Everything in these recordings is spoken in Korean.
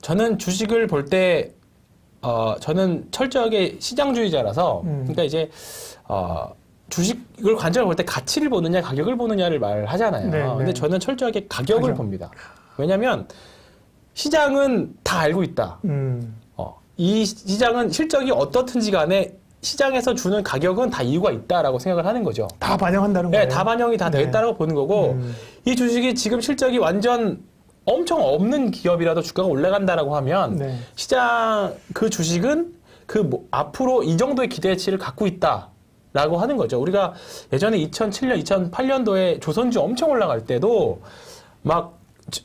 저는 주식을 볼 때, 저는 철저하게 시장주의자라서, 그러니까 이제, 주식을 관점을 볼 때 가치를 보느냐, 가격을 보느냐를 말하잖아요. 네, 근데 네. 저는 철저하게 가격을 가격. 봅니다. 왜냐면, 시장은 다 알고 있다. 이 시장은 실적이 어떻든지 간에 시장에서 주는 가격은 다 이유가 있다라고 생각을 하는 거죠. 다 반영한다는 거예요. 네, 다 반영이 다 되어 네. 있다고 보는 거고, 이 주식이 지금 실적이 완전 엄청 없는 기업이라도 주가가 올라간다라고 하면, 네. 시장, 그 주식은 앞으로 이 정도의 기대치를 갖고 있다라고 하는 거죠. 우리가 예전에 2007년, 2008년도에 조선주 엄청 올라갈 때도 막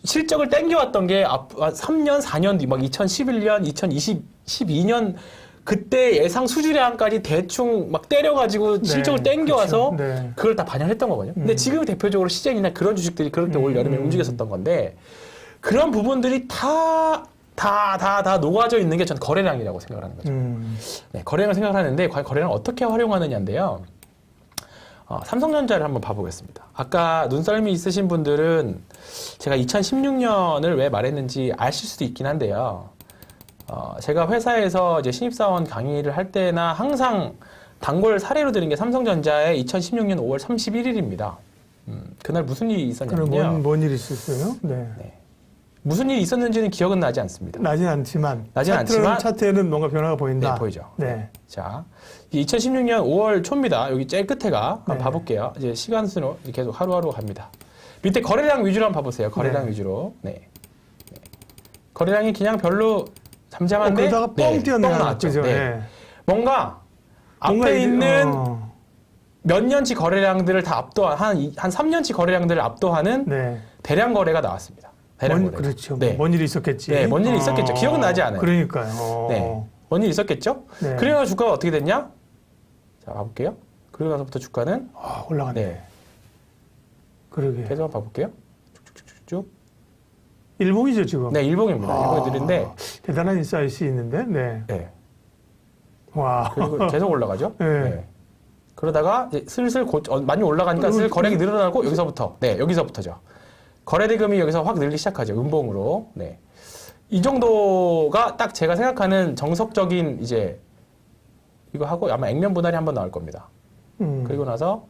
실적을 땡겨왔던 게 3년, 4년 뒤, 막 2011년, 2022년 그때 예상 수주량까지 대충 막 때려가지고 네, 실적을 땡겨와서 그렇죠. 네. 그걸 다 반영했던 거거든요. 근데 지금 대표적으로 시젠이나 그런 주식들이 그럴 때 올 여름에 움직였었던 건데 그런 부분들이 다 녹아져 있는 게 저는 거래량이라고 생각을 하는 거죠. 네, 거래량을 생각을 하는데 과연 거래량을 어떻게 활용하느냐인데요. 삼성전자를 한번 봐보겠습니다. 아까 눈썰미 있으신 분들은 제가 2016년을 왜 말했는지 아실 수도 있긴 한데요. 제가 회사에서 이제 신입사원 강의를 할 때나 항상 단골 사례로 드는 게 삼성전자의 2016년 5월 31일입니다. 그날 무슨 일이 있었냐면요. 그럼 뭔 일이 있었어요? 네. 네. 무슨 일이 있었는지는 기억은 나지 않습니다. 나진 않지만. 나진 않지만 차트에는 뭔가 변화가 보인다. 네, 보이죠. 네. 자, 2016년 5월 초입니다. 여기 제일 끝에가 한번 네. 봐볼게요. 이제 시간 순으로 계속 하루하루 갑니다. 밑에 거래량 위주로 한번 봐보세요. 거래량 네. 위주로. 네. 네. 거래량이 그냥 별로 잠잠한데 그러다가 뻥 뛰어내려 뻥 나왔죠. 그죠? 네. 네. 뭔가 뭔가 앞에 이제, 있는 몇 년치 거래량들을 다 압도한 한 3년치 거래량들을 압도하는 네. 대량 거래가 나왔습니다. 대량 거래. 그렇죠. 네. 뭔 일이 있었겠지. 네, 뭔 일이 있었겠죠. 기억은 나지 않아요. 그러니까요. 네. 뭔 일이 있었겠죠? 네. 그래서 주가가 어떻게 됐냐? 자, 봐볼게요. 그러고 나서부터 주가는 올라갔네. 네. 그러게. 계속 한번 봐볼게요. 쭉쭉쭉쭉. 일봉이죠, 지금. 네, 일봉입니다. 일봉이 느린데. 대단한 인사이트 있는데, 네. 네. 와. 그리고 계속 올라가죠. 네. 그러다가 이제 슬슬 많이 올라가니까 슬슬 거래액이 늘어나고 여기서부터. 네, 여기서부터죠. 거래 대금이 여기서 확 늘기 시작하죠. 음봉으로. 네. 이 정도가 딱 제가 생각하는 정석적인 이제 이거 하고 아마 액면 분할이 한번 나올 겁니다. 그리고 나서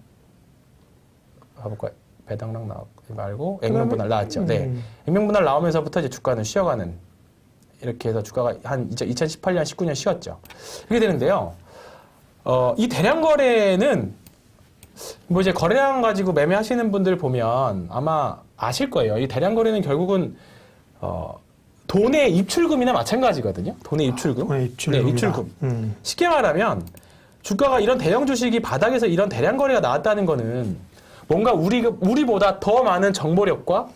봐볼까요? 배당락 말고 액면 분할 나왔죠. 네. 액면 분할 나오면서부터 이제 주가는 쉬어가는 이렇게 해서 주가가 한 2018년, 19년 쉬었죠. 이렇게 되는데요. 이 대량 거래는 뭐 이제 거래량 가지고 매매하시는 분들 보면 아마 아실 거예요. 이 대량 거래는 결국은 돈의 입출금이나 마찬가지거든요. 돈의 입출금. 돈의 입출금이다. 네, 입출금. 쉽게 말하면 주가가 이런 대형 주식이 바닥에서 이런 대량 거래가 나왔다는 거는 뭔가 우리보다 더 많은 정보력과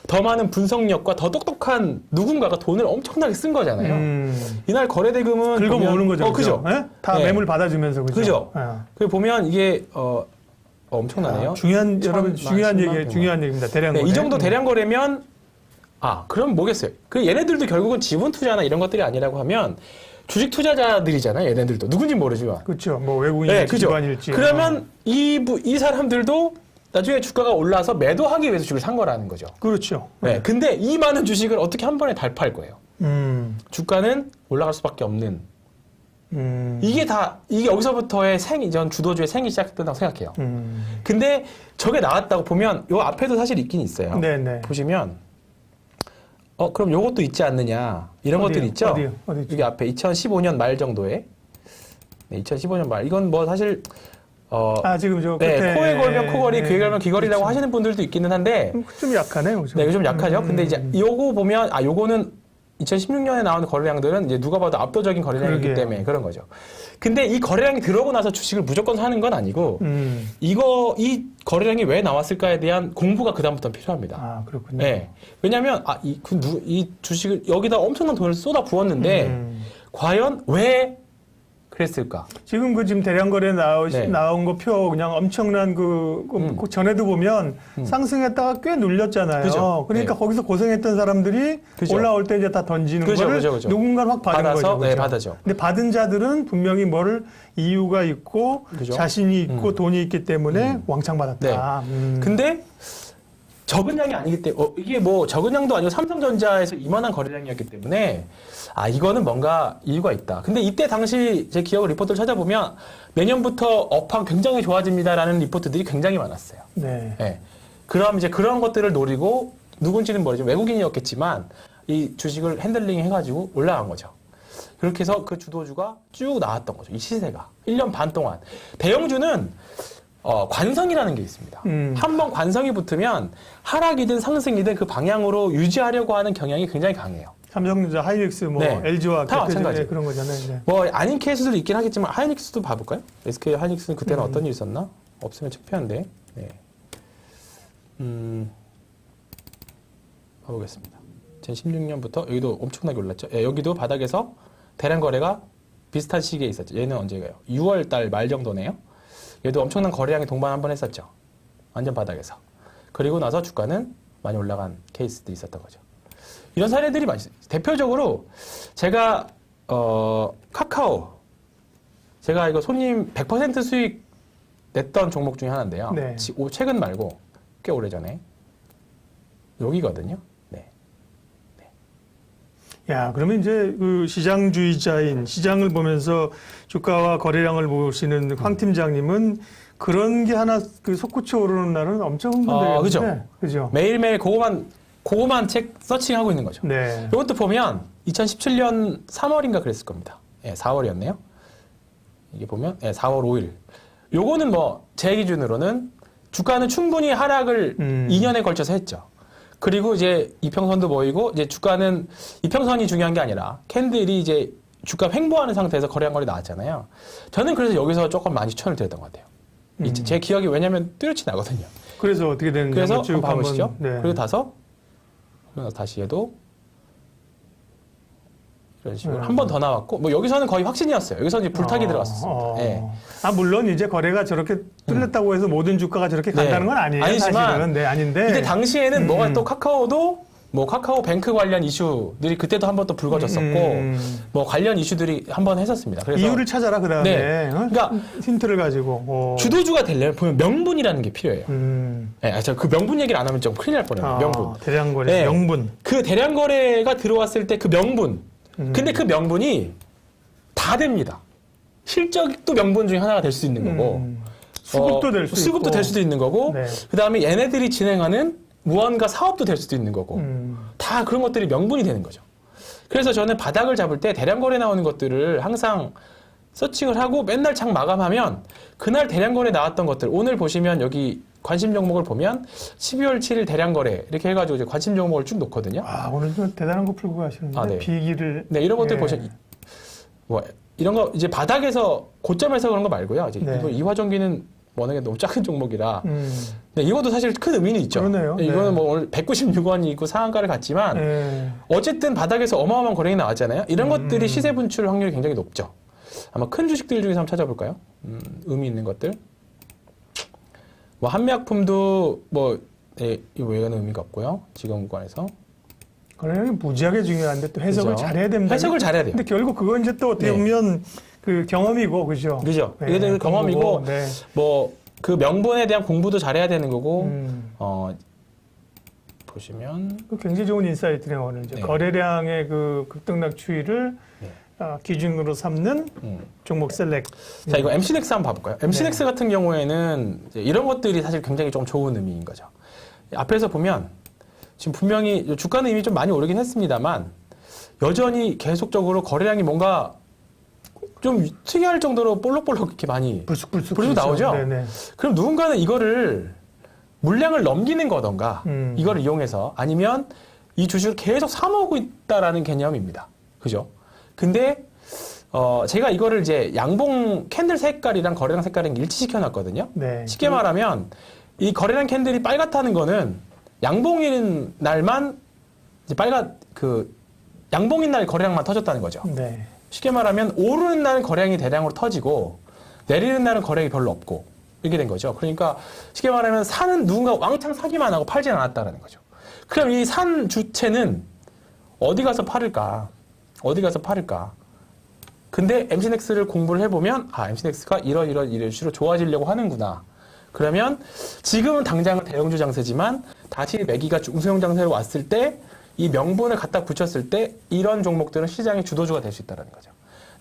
더 많은 분석력과 더 똑똑한 누군가가 돈을 엄청나게 쓴 거잖아요. 이날 거래 대금은 긁어 모으는 거죠. 그죠? 네? 다 네. 매물 받아주면서 그죠? 그죠? 네. 그 보면 이게 엄청나네요. 중요한 얘기입니다. 대량 네, 거래. 이 정도 대량 거래면 그럼 뭐겠어요? 그 얘네들도 결국은 지분 투자나 이런 것들이 아니라고 하면 주식 투자자들이잖아요. 얘네들도 누군지 모르지만. 그렇죠. 뭐 외국인일지 네, 그죠. 기관일지. 그러면 이 사람들도 나중에 주가가 올라서 매도하기 위해서 주식을 산 거라는 거죠. 그렇죠. 네. 근데 이 많은 주식을 어떻게 한 번에 달팔 거예요? 주가는 올라갈 수밖에 없는. 이게 여기서부터의 전 주도주의 생이 시작된다고 생각해요. 근데 저게 나왔다고 보면 요 앞에도 사실 있긴 있어요. 네네. 보시면 그럼 요것도 있지 않느냐 이런 어디요? 것들이 있죠. 어디요? 여기 앞에 2015년 말 정도에 2015년 말 이건 뭐 사실 지금 저 네, 끝에 코에 걸면 코걸이, 귀에 걸면 귀걸이라고 그렇죠. 하시는 분들도 있기는 한데 좀 약하네요. 네, 이거 좀 약하죠. 근데 이제 요거 보면 요거는 2016년에 나오는 거래량들은 이제 누가 봐도 압도적인 거래량이기 그러게요. 때문에 그런 거죠. 근데 이 거래량이 들어오고 나서 주식을 무조건 사는 건 아니고 이 거래량이 왜 나왔을까에 대한 공부가 그다음부터 필요합니다. 그렇군요. 네. 왜냐면 이 주식을 여기다 엄청난 돈을 쏟아 부었는데 과연 왜 그랬을까? 지금 지금 대량 거래 네. 나온 거 표 그냥 엄청난 그 전에도 보면 상승했다가 꽤 눌렸잖아요. 그죠. 그러니까 네. 거기서 고생했던 사람들이 그죠. 올라올 때 이제 다 던지는 그죠, 거를 그죠. 누군가 확 받은 받아서, 거죠. 그죠? 네, 받아죠. 근데 받은 자들은 분명히 이유가 있고 그죠. 자신이 있고 돈이 있기 때문에 왕창 받았다. 근데 적은 양이 아니기 때문에 이게 뭐 적은 양도 아니고 삼성전자에서 이만한 거래량이었기 때문에 이거는 뭔가 이유가 있다. 근데 이때 당시 제 기억 리포트를 찾아보면 내년부터 업황 굉장히 좋아집니다라는 리포트들이 굉장히 많았어요. 네. 예. 그럼 이제 그런 것들을 노리고 누군지는 모르지만 외국인이었겠지만 이 주식을 핸들링 해가지고 올라간 거죠. 그렇게 해서 그 주도주가 쭉 나왔던 거죠. 이 시세가 1년 반 동안. 대형주는 관성이라는 게 있습니다. 한번 관성이 붙으면 하락이든 상승이든 그 방향으로 유지하려고 하는 경향이 굉장히 강해요. 삼성전자, 하이닉스, 뭐 네. LG와 다 마찬가지. 그런 거잖아요. 네. 뭐 아닌 케이스도 있긴 하겠지만 하이닉스도 봐볼까요? SK 하이닉스는 그때는 어떤 일이 있었나? 없으면 창피한데. 네. 봐보겠습니다. 2016년부터 여기도 엄청나게 올랐죠. 예, 여기도 바닥에서 대량 거래가 비슷한 시기에 있었죠. 얘는 언제가요? 6월 달 말 정도네요. 얘도 엄청난 거래량이 동반 한번 했었죠. 완전 바닥에서. 그리고 나서 주가는 많이 올라간 케이스도 있었던 거죠. 이런 사례들이 많이 있어요. 대표적으로 제가 카카오 제가 이거 손님 100% 수익 냈던 종목 중에 하나인데요. 네. 최근 말고 꽤 오래전에 여기거든요. 네. 야, 그러면 이제 그 시장주의자인 시장을 보면서 주가와 거래량을 보시는 황 팀장님은 그런 게 하나 그 솟구쳐 오르는 날은 엄청 흥분되겠는데. 그죠. 그죠. 매일매일 그거만 책 서칭하고 있는 거죠. 네. 이것도 보면 2017년 3월인가 그랬을 겁니다. 예, 4월이었네요. 이게 보면 4월 5일. 요거는 뭐 제 기준으로는 주가는 충분히 하락을 2년에 걸쳐서 했죠. 그리고 이제 이평선도 보이고 이제 주가는 이평선이 중요한 게 아니라 캔들이 이제 주가 횡보하는 상태에서 거래한 거리 나왔잖아요. 저는 그래서 여기서 조금 많이 추천을 드렸던 것 같아요. 제 기억이 왜냐면 뚜렷이 나거든요. 그래서 어떻게 되는지 그래서 한번 쭉 한번 봐보시죠. 네. 그리고 그리고 다시 해도 이런 식으로 한 번 더 나왔고 뭐 여기서는 거의 확신이었어요. 여기서 이제 불타기 들어갔었습니다. 예. 물론 이제 거래가 저렇게 뚫렸다고 해서 모든 주가가 저렇게 간다는 건 아니에요. 아니지만 사실은. 네, 아닌데. 이때 당시에는 뭐가 또 카카오도 뭐 카카오뱅크 관련 이슈들이 그때도 한 번 또 불거졌었고 뭐 관련 이슈들이 한 번 했었습니다. 그래서 이유를 찾아라 그다음에 네. 그러니까 힌트를 가지고 주도주가 되려면 보면 명분이라는 게 필요해요. 네, 그 명분 얘기를 안 하면 좀 큰일 날 뻔해요. 명분. 대량 거래 네. 명분. 그 대량 거래가 들어왔을 때 그 명분. 근데 그 명분이 다 됩니다. 실적도 명분 중에 하나가 될 수 있는 거고 수급도 될 수 있고 수급도 될 수도 있는 거고 네. 그다음에 얘네들이 진행하는 무언가 사업도 될 수도 있는 거고 다 그런 것들이 명분이 되는 거죠. 그래서 저는 바닥을 잡을 때 대량 거래 나오는 것들을 항상 서칭을 하고 맨날 장 마감하면 그날 대량 거래 나왔던 것들 오늘 보시면 여기 관심 종목을 보면 12월 7일 대량 거래 이렇게 해가지고 이제 관심 종목을 쭉 놓거든요. 오늘 좀 대단한 거 풀고 가시는데 네. 비기를 네 이런 것들 예. 보시면 뭐 이런 거 이제 바닥에서 고점에서 그런 거 말고요. 이제 네. 이화전기는 워낙에 너무 작은 종목이라 네, 이것도 사실 큰 의미는 있죠. 그러네요. 네, 이거는 네. 뭐 오늘 196원이 있고 상한가를 갔지만 예. 어쨌든 바닥에서 어마어마한 거래량이 나왔잖아요. 이런 것들이 시세 분출 확률이 굉장히 높죠. 아마 큰 주식들 중에서 한번 찾아볼까요? 의미 있는 것들. 뭐 한미약품도 뭐 이거 이거는 의미가 없고요. 지금 구간에서. 거래량이 무지하게 중요한데 또 해석을 그죠. 잘해야 됩니다. 해석을 잘해야 돼요. 근데 결국 그건 이제 또 어떻게 네. 보면 그 경험이고 그죠. 그죠. 네, 이게 되게 경험이고 공부고, 네. 뭐 그 명분에 대한 공부도 잘해야 되는 거고 보시면 그 굉장히 좋은 인사이트네요. 오늘 이제 네. 거래량의 그 급등락 추이를 네. 기준으로 삼는 종목 셀렉. 자, 이거 MC넥스 한번 봐볼까요? MC넥스 같은 경우에는 이제 이런 것들이 사실 굉장히 좀 좋은 의미인 거죠. 앞에서 보면 지금 분명히 주가는 이미 좀 많이 오르긴 했습니다만 여전히 계속적으로 거래량이 뭔가 좀 특이할 정도로 볼록볼록 이렇게 많이 불쑥불쑥 나오죠? 네네. 그럼 누군가는 이거를 물량을 넘기는 거던가 이걸 이용해서 아니면 이 주식을 계속 사모으고 있다라는 개념입니다. 그죠? 근데 제가 이거를 이제 양봉 캔들 색깔이랑 거래량 색깔이랑 일치시켜 놨거든요. 네. 쉽게 말하면 이 거래량 캔들이 빨갛다는 거는 양봉인 날만 이제 양봉인 날 거래량만 터졌다는 거죠. 네. 쉽게 말하면 오르는 날은 거래량이 대량으로 터지고 내리는 날은 거래량이 별로 없고 이렇게 된 거죠. 그러니까 쉽게 말하면 사는 누군가 왕창 사기만 하고 팔진 않았다라는 거죠. 그럼 이 산 주체는 어디 가서 팔을까? 근데 MC넥스를 공부를 해보면 MC넥스가 이런 식으로 좋아지려고 하는구나. 그러면 지금은 당장은 대형주 장세지만 다시 매기가 중소형 장세로 왔을 때 이 명분을 갖다 붙였을 때 이런 종목들은 시장의 주도주가 될 수 있다는 거죠.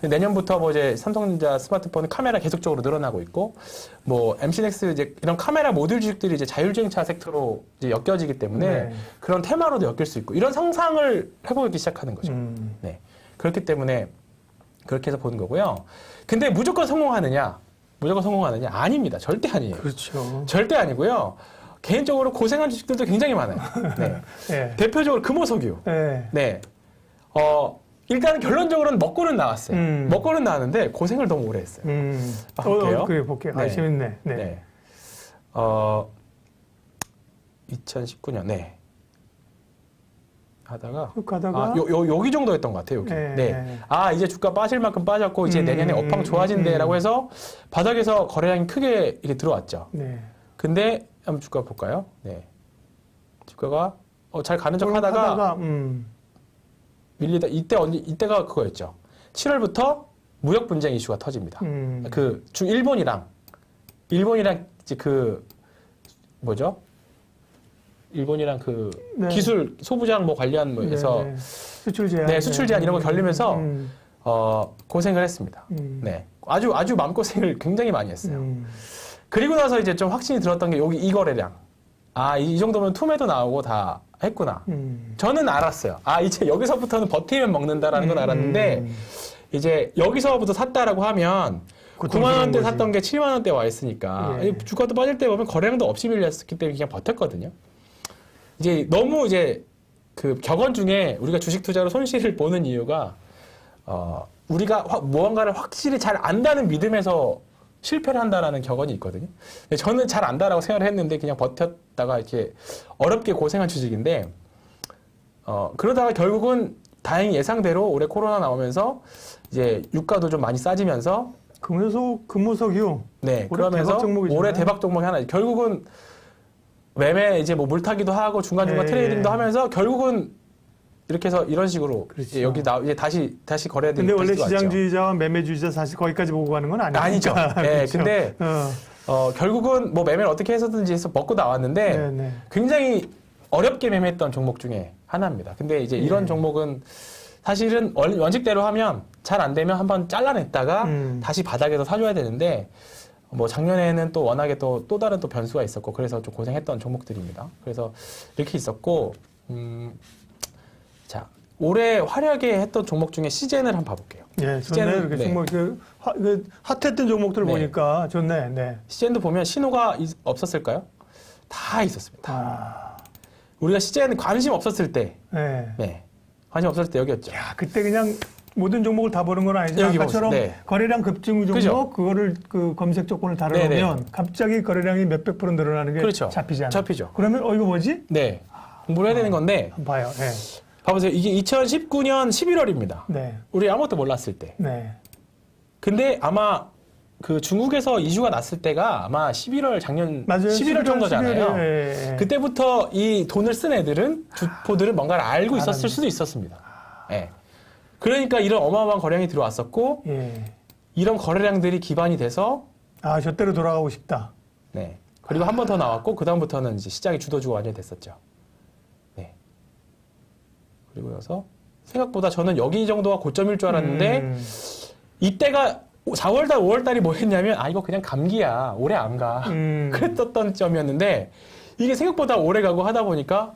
내년부터 뭐 이제 삼성전자 스마트폰 카메라 계속적으로 늘어나고 있고, 뭐 MC넥스 이제 이런 카메라 모듈 주식들이 이제 자율주행차 섹터로 이제 엮여지기 때문에 네. 그런 테마로도 엮일 수 있고 이런 상상을 해보기 시작하는 거죠. 네. 그렇기 때문에 그렇게 해서 보는 거고요. 근데 무조건 성공하느냐? 무조건 성공하느냐? 아닙니다. 절대 아니에요. 그렇죠. 절대 아니고요. 개인적으로 고생한 주식들도 굉장히 많아요. 네. 네. 대표적으로 금호석유. 네. 네. 일단 결론적으로는 먹고는 나왔어요. 먹고는 나왔는데 고생을 너무 오래 했어요. 볼게요. 그래 볼게요. 아, 네. 재밌네. 네. 네. 2019년, 네. 하다가. 쭉 가다가 여기 정도였던 것 같아요, 여기. 네. 네. 아, 이제 주가 빠질 만큼 빠졌고, 이제 내년에 업황 좋아진대라고 해서 바닥에서 거래량이 크게 이렇게 들어왔죠. 네. 근데, 한번 주가 볼까요? 네. 주가가, 잘 가는 척 하다가, 밀리다, 이때가 그거였죠. 7월부터 무역 분쟁 이슈가 터집니다. 일본이랑 이제 뭐죠? 일본이랑 네. 기술 소부장 뭐 관련 뭐에서 네. 수출 제한, 네, 수출 제한 이런 거 결리면서 고생을 했습니다. 음. 네, 아주 마음고생을 굉장히 많이 했어요. 그리고 나서 이제 좀 확신이 들었던 게 여기 이 거래량. 아, 이 정도면 투매도 나오고 다 했구나. 저는 알았어요. 아, 이제 여기서부터는 버티면 먹는다라는 건 알았는데 이제 여기서부터 샀다라고 하면 9만 원대 샀던 게 7만 원대 와 있으니까 예. 주가도 빠질 때 보면 거래량도 없이 밀렸기 때문에 그냥 버텼거든요. 이제 너무 이제 그 격언 중에 우리가 주식 투자로 손실을 보는 이유가 우리가 무언가를 확실히 잘 안다는 믿음에서 실패를 한다라는 격언이 있거든요. 근데 저는 잘 안다라고 생각을 했는데 그냥 버텼다가 이렇게 어렵게 고생한 주식인데 그러다가 결국은 다행히 예상대로 올해 코로나 나오면서 이제 유가도 좀 많이 싸지면서 금호석유. 네, 올해 그러면서 대박 종목이잖아요. 올해 대박 종목이 하나 결국은 매매 이제 뭐 물타기도 하고 중간중간 네. 트레이딩도 하면서 결국은 이렇게 해서 이런 식으로 그렇죠. 여기 이제 다시 거래들이 근데 원래 다시 들어왔죠. 시장주의자와 매매주의자 사실 거기까지 보고 가는 건 아니니까. 아니죠. 네, 그렇죠. 근데 결국은 뭐 매매를 어떻게 해서든지 해서 먹고 나왔는데 네, 네. 굉장히 어렵게 매매했던 종목 중에 하나입니다. 근데 이제 이런 종목은 사실은 원칙대로 하면 잘 안 되면 한번 잘라냈다가 다시 바닥에서 사줘야 되는데 뭐 작년에는 또 워낙에 또 다른 또 변수가 있었고 그래서 좀 고생했던 종목들입니다. 그래서 이렇게 있었고 자 올해 화려하게 했던 종목 중에 시젠을 한번 봐볼게요. 예, 좋네. 이렇게 네. 종목 핫했던 종목들 네. 보니까 좋네. 네. 시젠도 보면 신호가 없었을까요? 다 있었습니다. 아, 우리가 시젠 관심 없었을 때, 네. 네 관심 없었을 때 여기였죠. 야, 그때 그냥 모든 종목을 다 보는 건 아니지만 여기 아까처럼 보세요. 네. 거래량 급증 종목 그죠? 그거를 그 검색 조건을 달아놓으면 네네. 갑자기 거래량이 몇백 프로 늘어나는 게 그렇죠. 잡히잖아요. 잡히죠. 그러면 이거 뭐지? 네 공부를 해야 되는 건데 한번 봐요. 네. 봐보세요. 이게 2019년 11월입니다. 네. 우리 아무것도 몰랐을 때. 네. 근데 아마 그 중국에서 이슈가 났을 때가 아마 11월 작년 맞아요. 11월 정도잖아요. 11월, 예, 예. 그때부터 이 돈을 쓴 애들은 주포들은 뭔가를 알고 있었을 수도 있었습니다. 예. 그러니까 이런 어마어마한 거래량이 들어왔었고 예. 이런 거래량들이 기반이 돼서 아, 저때로 돌아가고 싶다. 네. 그리고 한 번 더 나왔고 그다음부터는 이제 시장의 주도주가 완전히 됐었죠. 네. 그리고 나서 생각보다 저는 여기 정도가 고점일 줄 알았는데 이때가 4월달, 5월달이 뭐 했냐면 아 이거 그냥 감기야. 오래 안 가. 그랬었던 점이었는데 이게 생각보다 오래 가고 하다 보니까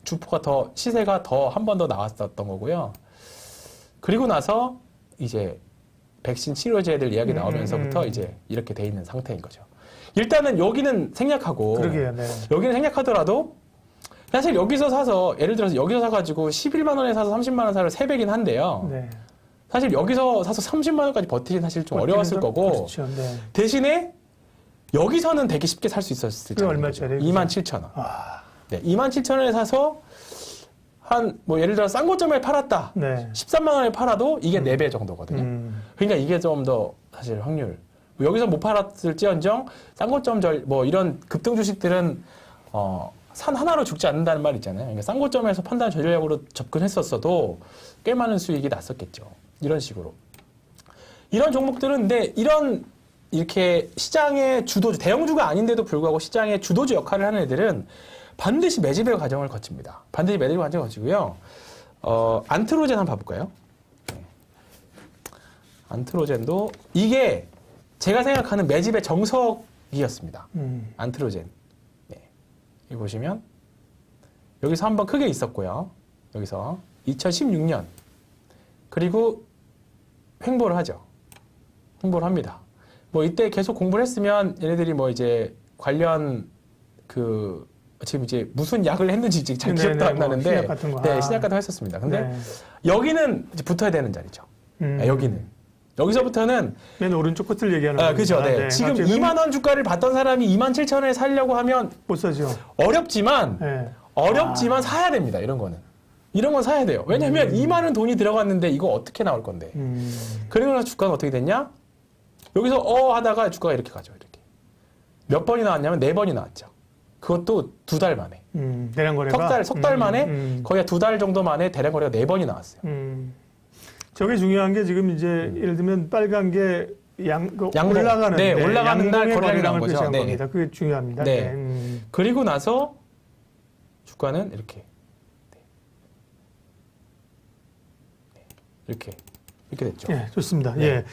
주포가 더 시세가 더 한 번 더 나왔었던 거고요. 그리고 나서 이제 백신 치료제들 이야기 나오면서부터 이제 이렇게 돼 있는 상태인 거죠. 일단은 여기는 생략하고 그러게요. 네. 여기는 생략하더라도 사실 여기서 사서 예를 들어서 여기서 사가지고 11만 원에 사서 30만 원 사를 3배긴 한데요. 네. 사실 여기서 사서 30만 원까지 버티긴 사실 좀 어려웠을 거고 그렇죠. 네. 대신에 여기서는 되게 쉽게 살 수 있었을 그게 거죠. 얼마짜리? 27,000원. 아, 네, 27,000원에 사서 한 뭐 예를 들어 싼 고점에 팔았다. 네. 13만 원에 팔아도 이게 4배 정도거든요. 그러니까 이게 좀 더 사실 확률. 여기서 못 팔았을지언정 싼 고점 뭐 이런 급등 주식들은 산 하나로 죽지 않는다는 말 있잖아요. 그러니까 싼 고점에서 판단 전략으로 접근했었어도 꽤 많은 수익이 났었겠죠. 이런 식으로. 이런 종목들은 근데 이런 이렇게 시장의 주도주, 대형주가 아닌데도 불구하고 시장의 주도주 역할을 하는 애들은 반드시 매집의 과정을 거칩니다. 반드시 매집의 과정을 거치고요. 안트로젠 한번 봐볼까요? 네. 안트로젠도 이게 제가 생각하는 매집의 정석이었습니다. 안트로젠. 네. 여기 보시면 여기서 한번 크게 있었고요. 여기서 2016년 그리고 횡보를 하죠. 횡보를 합니다. 뭐 이때 계속 공부를 했으면 얘네들이 뭐 이제 관련 그 지금 이제 무슨 약을 했는지 지금 잘 기억도 안 나는데 신약 같은 거. 네, 신약 같은 거 했었습니다. 근데 네. 여기는 이제 붙어야 되는 자리죠. 네, 여기는 여기서부터는 맨 오른쪽 끝을 얘기하는 거죠. 그죠. 네. 지금 2만 원 주가를 받던 사람이 2만 7천 원에 살려고 하면 못 사죠. 어렵지만 네. 사야 됩니다. 이런 거는. 이런 건 사야 돼요. 왜냐면 2만 원 돈이 들어갔는데 이거 어떻게 나올 건데. 그러고 나서 주가는 어떻게 됐냐? 여기서 하다가 주가가 이렇게 가죠. 이렇게. 몇 번이 나왔냐면 4번이 나왔죠. 그것도 2달 만에. 대량 거래가 석 달 만에 거의 2달 정도 만에 대량 거래가 4번이 나왔어요. 저게 중요한 게 지금 이제 예를 들면 빨간 게 양봉. 올라가는 네, 올라가는 날 양봉의 거래량이 나온 거래량을 거죠. 표시한 네. 겁니다. 그게 중요합니다. 네. 그리고 나서 주가는 이렇게. 이렇게 됐죠. 예, 좋습니다. 네. 예.